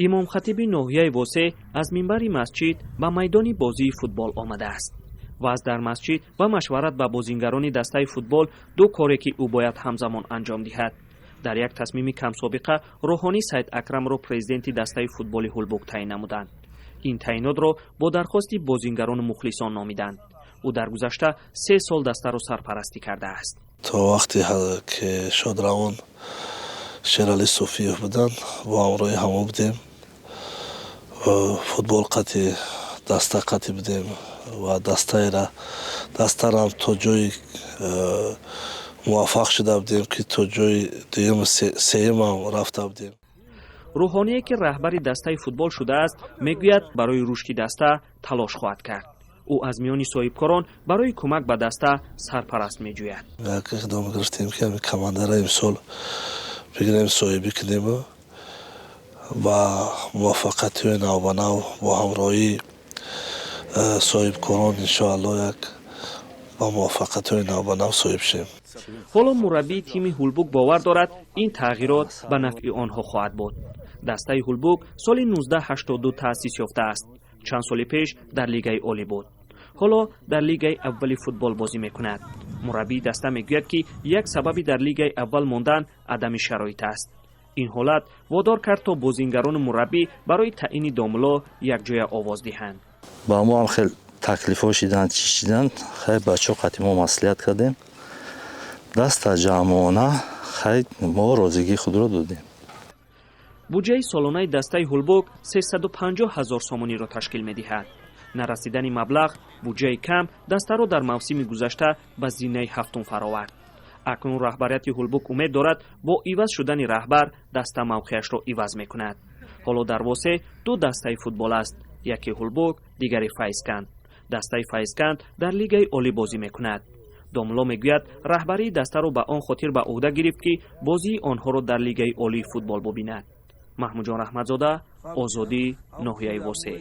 имом хатиби ноҳияи восе аз минбари масҷид ба майдони бозии футбол омадааст ва аз дар масҷид ба машварат ба бозингарони дастаи футбол ду коре ки ӯ бояд ҳамзамон анҷом диҳад. дар як тасмими камсобиқа рӯҳонӣ Саид Акрамро президенти дастаи футболи Ҳулбук таъин намуданд. ин таъинотро бо дархости бозингарону мухлисон номиданд. ӯ дар гузашта 3 сол дастаро сарпарастӣ кардааст. то вақте ки шодравон Шерали Суфиев буданд бо ҳамроҳи ҳамо будем, футбол қати даста қати будем ва дастарам то ҷои муваффақ шуда будем ки то ҷои дуюму сеюмам рафта будем. рӯҳоние ки раҳбари дастаи футбол шудааст мегӯяд барои рушди даста талош хоҳад кард. ӯ аз миёни соҳибкорон барои кӯмак ба даста сарпараст меҷӯяд. як иқдом гирифтем ки ҳамин командара имсол бигирем соҳибӣ кунем ва муваффақиятҳои навбанав бо ҳамроҳии соҳибкорон иншоалло як ба муваффақиятҳои навбанав соҳиб шем. ҳоло мураббии тими Ҳулбук бовар дорад ин тағйирот ба нафъи онҳо хоҳад буд. дастаи Ҳулбук соли 1982 таъсис ёфтааст. чанд соли пеш дар лигаи олӣ буд. ҳоло дар лигаи аввали футбол бозӣ мекунад. мураббии даста мегӯяд ки як сабаби дар лигаи аввал мондан адами шароит аст. ин ҳолат водор кард то бозингарону мураббӣ барои таъини домло якҷоя овоз диҳанд. ба мо ҳам хеле таклифҳо шиданд, чӣ шиданд, хеле бачаҳо қати мо маслиҳат кардем. даста ҷамъона хеле мо розигии худро додем. буҷаи солонаи дастаи Ҳулбук 350 000 сомониро ташкил медиҳад. нарасидани маблағ буҷаи кам дастаро дар мавсими гузашта ба зинаи ҳафтум фаровард. акнун раҳбарияти Ҳулбук умед дорад бо иваз шудани раҳбар даста мавқеашро иваз мекунад. ҳоло дар восе ду дастаи футбол аст, яке Ҳулбук, дигари Файзканд. дастаи Файзканд дар лигаи олӣ бозӣ мекунад. домло мегӯяд раҳбарии дастаро ба он хотир ба уҳда гирифт ки бозии онҳоро дар лигаи олии футбол бубинад. маҳмуҷон раҳматзода, озодӣ, ноҳияи восе.